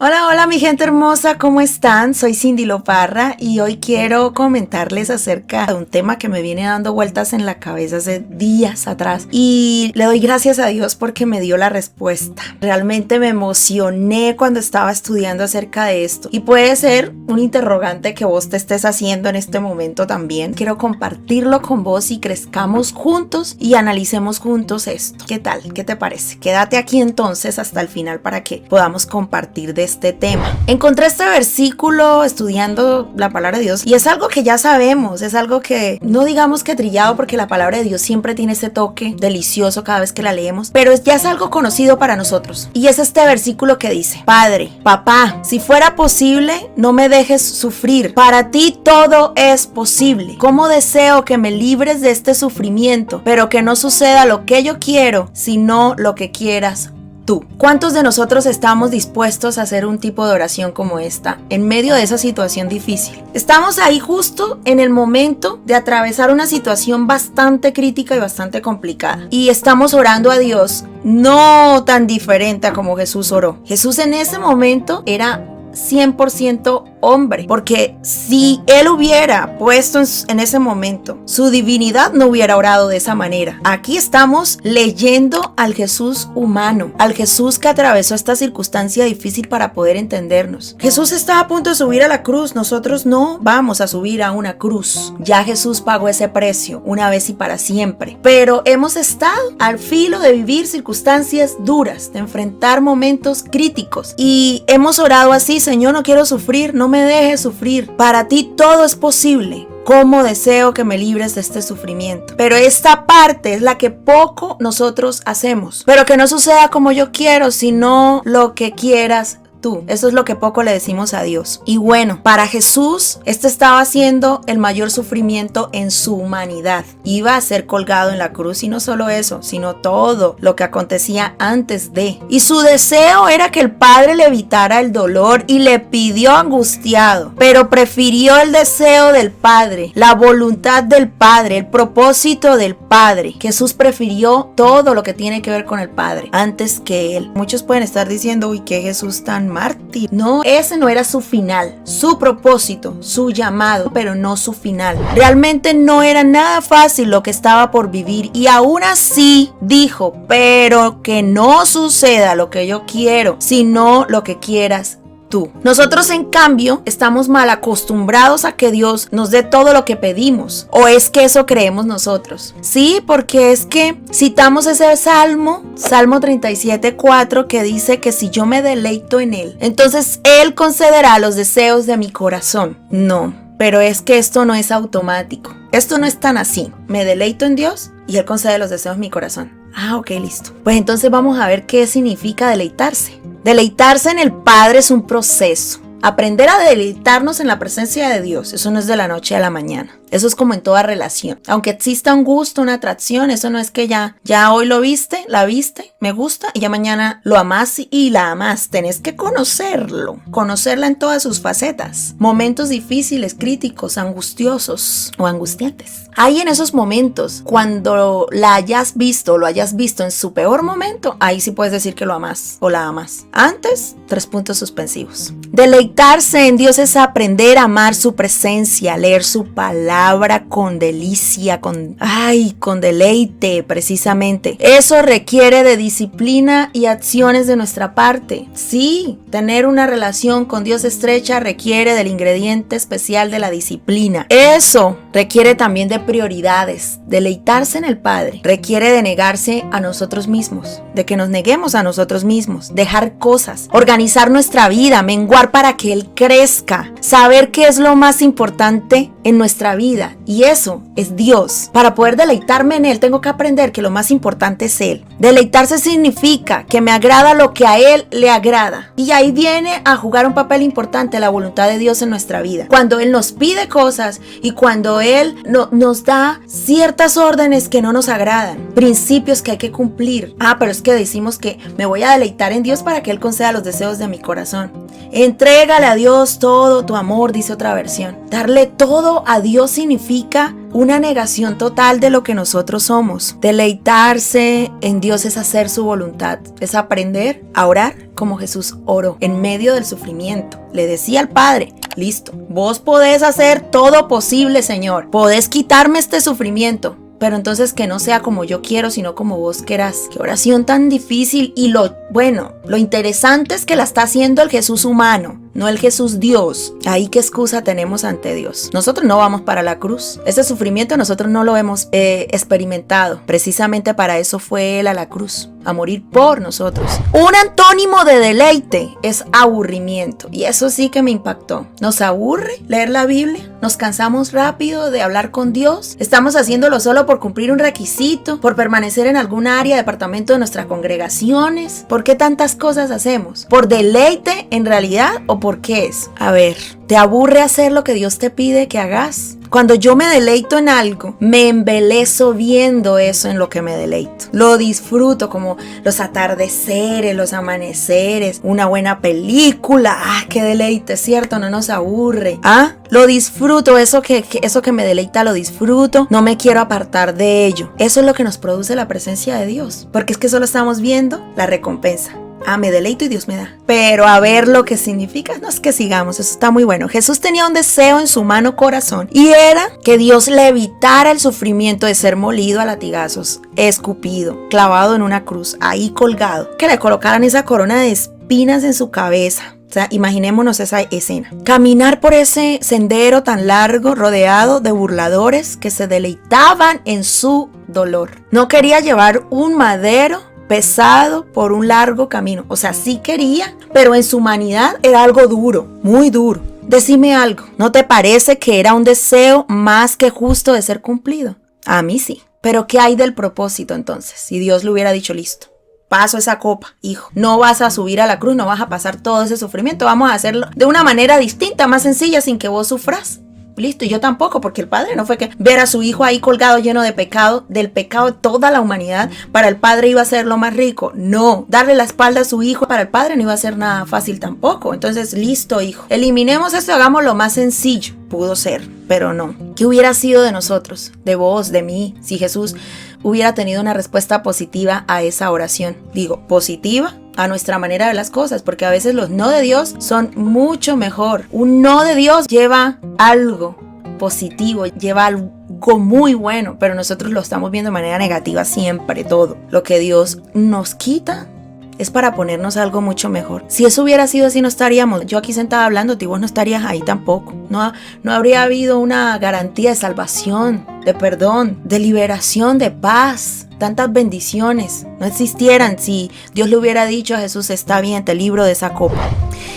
Hola, hola mi gente hermosa, ¿cómo están? Soy Cindy Loparra y hoy quiero comentarles acerca de un tema que me viene dando vueltas en la cabeza hace días atrás y le doy gracias a Dios porque me dio la respuesta. Realmente me emocioné cuando estaba estudiando acerca de esto y puede ser un interrogante que vos te estés haciendo en este momento también. Quiero compartirlo con vos y crezcamos juntos y analicemos juntos esto. ¿Qué tal? ¿Qué te parece? Quédate aquí entonces hasta el final para que podamos compartir de este tema. Encontré este versículo estudiando la palabra de Dios y es algo que ya sabemos, es algo que no digamos que trillado porque la palabra de Dios siempre tiene ese toque delicioso cada vez que la leemos, pero ya es algo conocido para nosotros y es este versículo que dice: Padre, papá, si fuera posible, no me dejes sufrir. Para ti todo es posible. Cómo deseo que me libres de este sufrimiento, pero que no suceda lo que yo quiero, sino lo que quieras tú. ¿Cuántos de nosotros estamos dispuestos a hacer un tipo de oración como esta en medio de esa situación difícil? Estamos ahí justo en el momento de atravesar una situación bastante crítica y bastante complicada y estamos orando a Dios no tan diferente a como Jesús oró. Jesús en ese momento era 100% hombre, porque si él hubiera puesto en ese momento su divinidad, no hubiera orado de esa manera. Aquí estamos leyendo al Jesús humano, al Jesús que atravesó esta circunstancia difícil para poder entendernos. Jesús estaba a punto de subir a la cruz, nosotros no vamos a subir a una cruz. Ya Jesús pagó ese precio una vez y para siempre, pero hemos estado al filo de vivir circunstancias duras, de enfrentar momentos críticos y hemos orado así: Señor, no quiero sufrir, no me dejes sufrir. Para ti todo es posible. Cómo deseo que me libres de este sufrimiento. Pero esta parte es la que poco nosotros hacemos. Pero que no suceda como yo quiero, sino lo que quieras tú. Eso es lo que poco le decimos a Dios. Y bueno, para Jesús, estaba haciendo el mayor sufrimiento en su humanidad. Iba a ser colgado en la cruz y no solo eso, sino todo lo que acontecía antes de. Y su deseo era que el Padre le evitara el dolor y le pidió angustiado, pero prefirió el deseo del Padre, la voluntad del Padre, el propósito del Padre. Jesús prefirió todo lo que tiene que ver con el Padre antes que él. Muchos pueden estar diciendo: uy, qué Jesús tan mártir. No, ese no era su final, su propósito, su llamado, pero no su final. Realmente no era nada fácil lo que estaba por vivir y aún así dijo: pero que no suceda lo que yo quiero, sino lo que quieras tú. Nosotros en cambio estamos mal acostumbrados a que Dios nos dé todo lo que pedimos, o es que eso creemos nosotros. Sí, porque es que citamos ese Salmo 37:4 que dice que si yo me deleito en Él, entonces Él concederá los deseos de mi corazón. No, pero es que esto no es automático. Esto no es tan así. Me deleito en Dios y Él concede los deseos de mi corazón. Ah, ok, listo. Pues entonces vamos a ver qué significa deleitarse. Deleitarse en el Padre es un proceso. Aprender a deleitarnos en la presencia de Dios, eso no es de la noche a la mañana. Eso es como en toda relación. Aunque exista un gusto, una atracción, eso no es que ya hoy lo viste, la viste, me gusta, y ya mañana lo amás y la amás. Tenés que conocerlo, conocerla en todas sus facetas. Momentos difíciles, críticos, angustiosos o angustiantes. Ahí en esos momentos, cuando la hayas visto o lo hayas visto en su peor momento, ahí sí puedes decir que lo amás o la amas. Antes, 3 puntos suspensivos. Deleitarse en Dios es aprender a amar su presencia, leer su palabra con delicia, con deleite, precisamente. Eso requiere de disciplina y acciones de nuestra parte. Sí, tener una relación con Dios estrecha requiere del ingrediente especial de la disciplina. Eso requiere también de prioridades. Deleitarse en el Padre requiere de negarse a nosotros mismos, de que nos neguemos a nosotros mismos, dejar cosas, organizar nuestra vida, menguar para que Él crezca, saber qué es lo más importante en nuestra vida, y eso es Dios. Para poder deleitarme en Él, tengo que aprender que lo más importante es Él. Deleitarse significa que me agrada lo que a Él le agrada, y ahí viene a jugar un papel importante la voluntad de Dios en nuestra vida. Cuando Él nos pide cosas y cuando Él nos da ciertas órdenes que no nos agradan, principios que hay que cumplir. Pero es que decimos que me voy a deleitar en Dios para que Él conceda los deseos de mi corazón. Entrégale a Dios todo tu amor, dice otra versión. Darle todo a Dios significa una negación total de lo que nosotros somos. Deleitarse en Dios es hacer su voluntad, es aprender a orar como Jesús oró en medio del sufrimiento. Le decía al Padre, listo, vos podés hacer todo posible, Señor. Podés quitarme este sufrimiento, pero entonces que no sea como yo quiero, sino como vos querás. Qué oración tan difícil. Y lo interesante es que la está haciendo el Jesús humano, no el Jesús Dios. Ahí qué excusa tenemos ante Dios. Nosotros no vamos para la cruz. Ese sufrimiento nosotros no lo hemos experimentado. Precisamente para eso fue Él a la cruz, a morir por nosotros. Un antónimo de deleite es aburrimiento. Y eso sí que me impactó. ¿Nos aburre leer la Biblia? ¿Nos cansamos rápido de hablar con Dios? ¿Estamos haciéndolo solo por cumplir un requisito? ¿Por permanecer en algún área, departamento de nuestras congregaciones? ¿Por qué tantas cosas hacemos? ¿Por deleite en realidad o por qué es? A ver, ¿te aburre hacer lo que Dios te pide que hagas? Cuando yo me deleito en algo, me embelezo viendo eso en lo que me deleito. Lo disfruto, como los atardeceres, los amaneceres, una buena película. ¡Ah, qué deleite! ¿Cierto? No nos aburre. ¿Ah? Lo disfruto, eso que me deleita lo disfruto. No me quiero apartar de ello. Eso es lo que nos produce la presencia de Dios. Porque es que solo estamos viendo la recompensa. Ah, me deleito y Dios me da. Pero a ver lo que significa, no es que sigamos, eso está muy bueno. Jesús tenía un deseo en su humano corazón y era que Dios le evitara el sufrimiento de ser molido a latigazos, escupido, clavado en una cruz, ahí colgado. Que le colocaran esa corona de espinas en su cabeza. O sea, imaginémonos esa escena. Caminar por ese sendero tan largo, rodeado de burladores que se deleitaban en su dolor. No quería llevar un madero pesado por un largo camino. O sea, sí quería, pero en su humanidad era algo duro, muy duro. Decime algo, ¿no te parece que era un deseo más que justo de ser cumplido? A mí sí. Pero ¿qué hay del propósito entonces? Si Dios le hubiera dicho, listo, paso esa copa, hijo. No vas a subir a la cruz, no vas a pasar todo ese sufrimiento. Vamos a hacerlo de una manera distinta, más sencilla, sin que vos sufras. Listo, y yo tampoco, porque el Padre no fue que ver a su hijo ahí colgado lleno de pecado, del pecado de toda la humanidad, para el Padre iba a ser lo más rico. No, darle la espalda a su hijo para el Padre no iba a ser nada fácil tampoco. Entonces, listo, hijo, eliminemos esto, hagamos lo más sencillo. Pudo ser, pero no. ¿Qué hubiera sido de nosotros, de vos, de mí, si Jesús hubiera tenido una respuesta positiva a esa oración? Digo, positiva a nuestra manera de las cosas, porque a veces los no de Dios son mucho mejor. Un no de Dios lleva algo positivo, lleva algo muy bueno, pero nosotros lo estamos viendo de manera negativa siempre, todo. Lo que Dios nos quita es para ponernos algo mucho mejor. Si eso hubiera sido así, no estaríamos yo aquí sentada hablando, y vos no estarías ahí tampoco. No habría habido una garantía de salvación, de perdón, de liberación, de paz. Tantas bendiciones no existieran si Dios le hubiera dicho a Jesús, está bien, te libro de esa copa.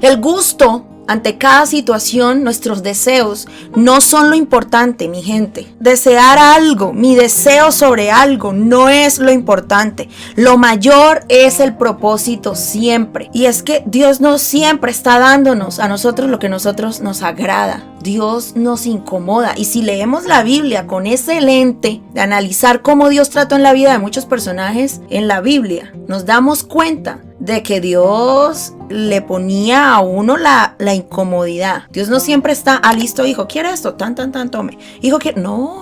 El gusto ante cada situación, nuestros deseos no son lo importante, mi gente. Desear algo, mi deseo sobre algo no es lo importante. Lo mayor es el propósito siempre. Y es que Dios no siempre está dándonos a nosotros lo que a nosotros nos agrada. Dios nos incomoda. Y si leemos la Biblia con ese lente de analizar cómo Dios trató en la vida de muchos personajes en la Biblia, nos damos cuenta de que Dios le ponía a uno la incomodidad. Dios no siempre está, listo, hijo, ¿quiere esto? Tan, tome. Hijo, ¿quiere? No.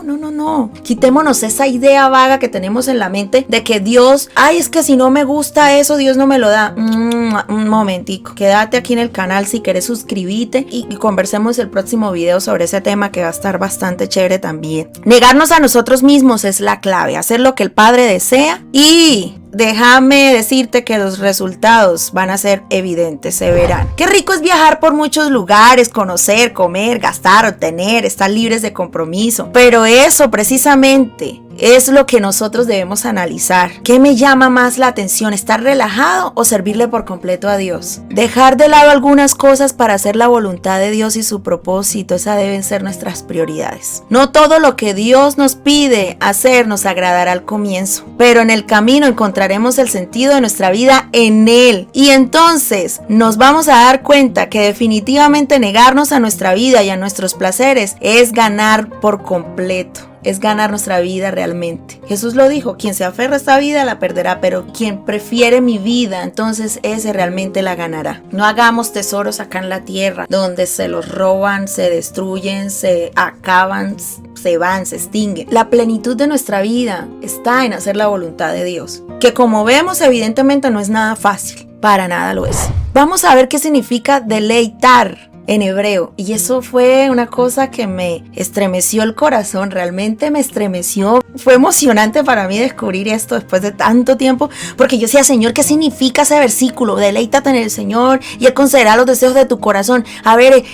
Quitémonos esa idea vaga que tenemos en la mente de que Dios, es que si no me gusta eso, Dios no me lo da. Un momentico, quédate aquí en el canal si quieres, suscríbete y conversemos el próximo video sobre ese tema que va a estar bastante chévere también. Negarnos a nosotros mismos es la clave, hacer lo que el Padre desea y déjame decirte que los resultados van a ser evidentes, se verán. Qué rico es viajar por muchos lugares, conocer, comer, gastar, obtener, estar libres de compromiso. Pero eso precisamente es lo que nosotros debemos analizar. ¿Qué me llama más la atención? ¿Estar relajado o servirle por completo a Dios? Dejar de lado algunas cosas para hacer la voluntad de Dios y su propósito. Esas deben ser nuestras prioridades. No todo lo que Dios nos pide hacer nos agradará al comienzo, pero en el camino encontraremos el sentido de nuestra vida en Él. Y entonces nos vamos a dar cuenta que definitivamente negarnos a nuestra vida y a nuestros placeres es ganar por completo. es ganar nuestra vida realmente. Jesús lo dijo, quien se aferra a esta vida la perderá, pero quien prefiere mi vida, entonces ese realmente la ganará. No hagamos tesoros acá en la tierra, donde se los roban, se destruyen, se acaban, se van, se extinguen. La plenitud de nuestra vida está en hacer la voluntad de Dios, que como vemos evidentemente no es nada fácil, para nada lo es. Vamos a ver qué significa deleitar en hebreo, y eso fue una cosa que me estremeció el corazón, realmente me estremeció. Fue emocionante para mí descubrir esto después de tanto tiempo, porque yo decía, Señor, ¿qué significa ese versículo? Deleítate en el Señor y Él concederá los deseos de tu corazón. A ver,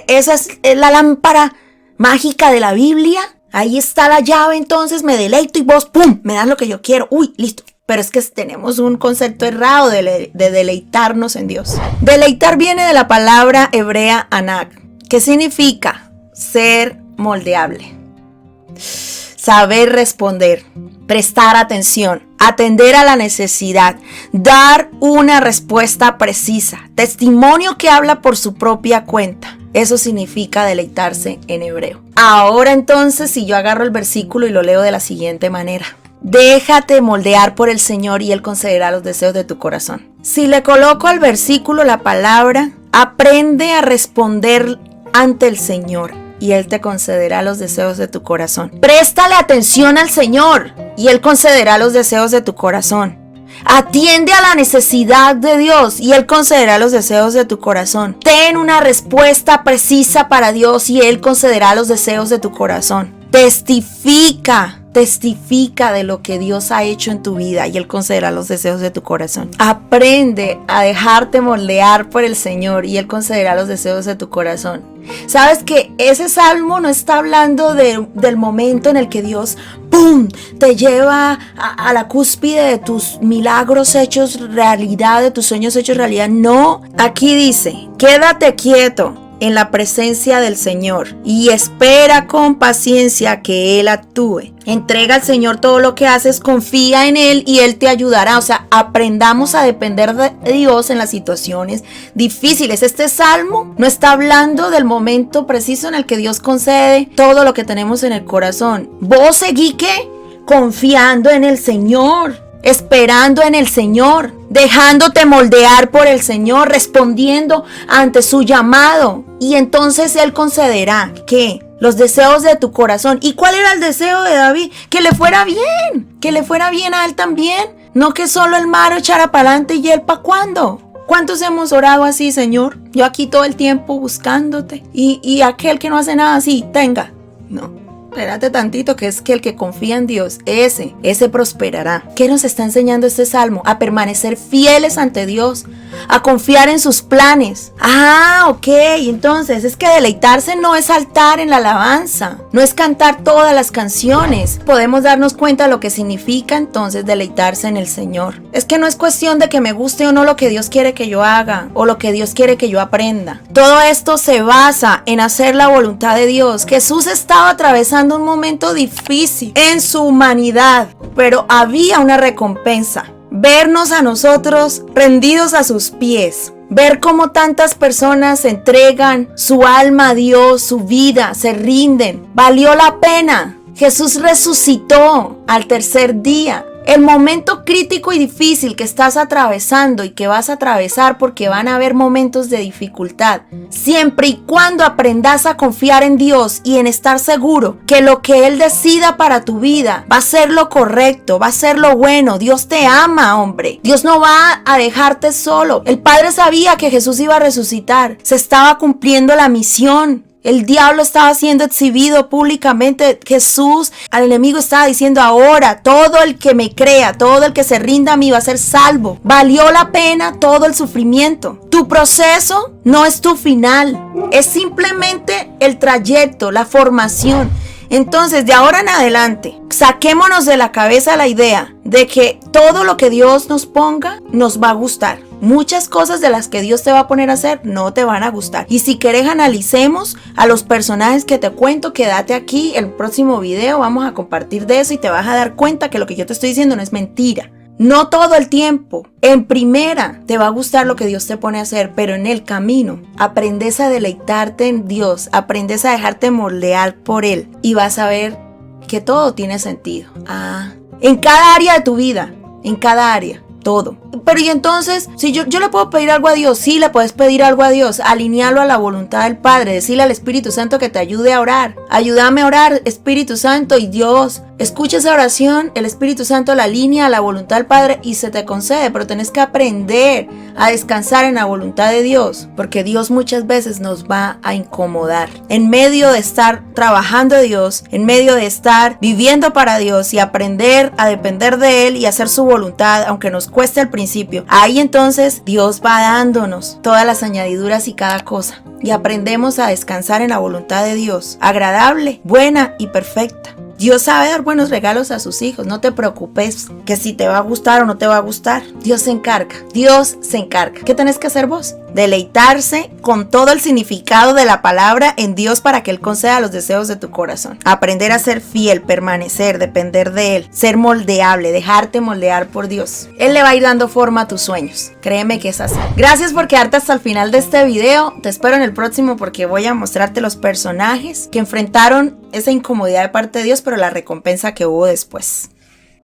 esa es la lámpara mágica de la Biblia. Ahí está la llave, entonces me deleito y vos, ¡pum!, me das lo que yo quiero. Uy, listo. Pero es que tenemos un concepto errado de deleitarnos en Dios. Deleitar viene de la palabra hebrea anag, que significa ser moldeable, saber responder, prestar atención, atender a la necesidad, dar una respuesta precisa, testimonio que habla por su propia cuenta. Eso significa deleitarse en hebreo. Ahora entonces, si yo agarro el versículo y lo leo de la siguiente manera: déjate moldear por el Señor y Él concederá los deseos de tu corazón. Si le coloco al versículo la palabra, aprende a responder ante el Señor y Él te concederá los deseos de tu corazón. Préstale atención al Señor y Él concederá los deseos de tu corazón. Atiende a la necesidad de Dios y Él concederá los deseos de tu corazón. Ten una respuesta precisa para Dios y Él concederá los deseos de tu corazón. Testifica de lo que Dios ha hecho en tu vida y Él concederá los deseos de tu corazón. Aprende a dejarte moldear por el Señor y Él concederá los deseos de tu corazón. Sabes que ese salmo no está hablando del momento en el que Dios, ¡pum!, te lleva a la cúspide de tus milagros hechos realidad, de tus sueños hechos realidad. No, aquí dice, quédate quieto en la presencia del Señor y espera con paciencia que Él actúe. Entrega al Señor todo lo que haces, confía en Él y Él te ayudará. O sea, aprendamos a depender de Dios en las situaciones difíciles. Este salmo no está hablando del momento preciso en el que Dios concede todo lo que tenemos en el corazón. Vos seguí ¿qué? Confiando en el Señor, esperando en el Señor, dejándote moldear por el Señor, respondiendo ante su llamado. Y entonces Él concederá, ¿qué? Los deseos de tu corazón. ¿Y cuál era el deseo de David? Que le fuera bien a él también. No que solo el malo echara para adelante y él para cuándo. ¿Cuántos hemos orado así, Señor? Yo aquí todo el tiempo buscándote. Y aquel que no hace nada así, tenga. No. Espérate tantito, que es que el que confía en Dios, ese prosperará. ¿Qué nos está enseñando este salmo? A permanecer fieles ante Dios, a confiar en sus planes. Ok, entonces es que deleitarse no es saltar en la alabanza, no es cantar todas las canciones. Podemos darnos cuenta de lo que significa entonces deleitarse en el Señor. Es que no es cuestión de que me guste o no lo que Dios quiere que yo haga o lo que Dios quiere que yo aprenda. Todo esto se basa en hacer la voluntad de Dios. Jesús estaba atravesando un momento difícil en su humanidad, pero había una recompensa: vernos a nosotros rendidos a sus pies, ver cómo tantas personas entregan su alma a Dios, su vida, se rinden. Valió la pena. Jesús resucitó al tercer día. El momento crítico y difícil que estás atravesando y que vas a atravesar, porque van a haber momentos de dificultad, siempre y cuando aprendas a confiar en Dios y en estar seguro que lo que Él decida para tu vida va a ser lo correcto, va a ser lo bueno. Dios te ama, hombre. Dios no va a dejarte solo. El Padre sabía que Jesús iba a resucitar. Se estaba cumpliendo la misión. El diablo estaba siendo exhibido públicamente. Jesús al enemigo estaba diciendo: ahora todo el que me crea, todo el que se rinda a mí va a ser salvo. Valió la pena todo el sufrimiento. Tu proceso no es tu final, es simplemente el trayecto, la formación. Entonces, de ahora en adelante, saquémonos de la cabeza la idea de que todo lo que Dios nos ponga nos va a gustar. Muchas cosas de las que Dios te va a poner a hacer no te van a gustar. Y si querés, analicemos a los personajes que te cuento. Quédate aquí, el próximo video vamos a compartir de eso y te vas a dar cuenta que lo que yo te estoy diciendo no es mentira. No todo el tiempo. En primera te va a gustar lo que Dios te pone a hacer, pero en el camino aprendes a deleitarte en Dios, aprendes a dejarte moldear por Él y vas a ver que todo tiene sentido. En cada área de tu vida, en cada área. Todo. Pero y entonces, si yo le puedo pedir algo a Dios, sí le puedes pedir algo a Dios, alinearlo a la voluntad del Padre, decirle al Espíritu Santo que te ayude a orar. Ayúdame a orar, Espíritu Santo, y Dios escucha esa oración, el Espíritu Santo la alinea a la voluntad del Padre y se te concede, pero tenés que aprender a descansar en la voluntad de Dios, porque Dios muchas veces nos va a incomodar. En medio de estar trabajando de Dios, en medio de estar viviendo para Dios y aprender a depender de Él y hacer su voluntad, aunque nos cueste al principio, ahí entonces Dios va dándonos todas las añadiduras y cada cosa. Y aprendemos a descansar en la voluntad de Dios, agradable, buena y perfecta. Dios sabe dar buenos regalos a sus hijos. No te preocupes que si te va a gustar o no te va a gustar. Dios se encarga. Dios se encarga. ¿Qué tenés que hacer vos? Deleitarse con todo el significado de la palabra en Dios para que Él conceda los deseos de tu corazón. Aprender a ser fiel, permanecer, depender de Él, ser moldeable, dejarte moldear por Dios. Él le va a ir dando forma a tus sueños. Créeme que es así. Gracias por quedarte hasta el final de este video. Te espero en el próximo porque voy a mostrarte los personajes que enfrentaron esa incomodidad de parte de Dios, pero la recompensa que hubo después.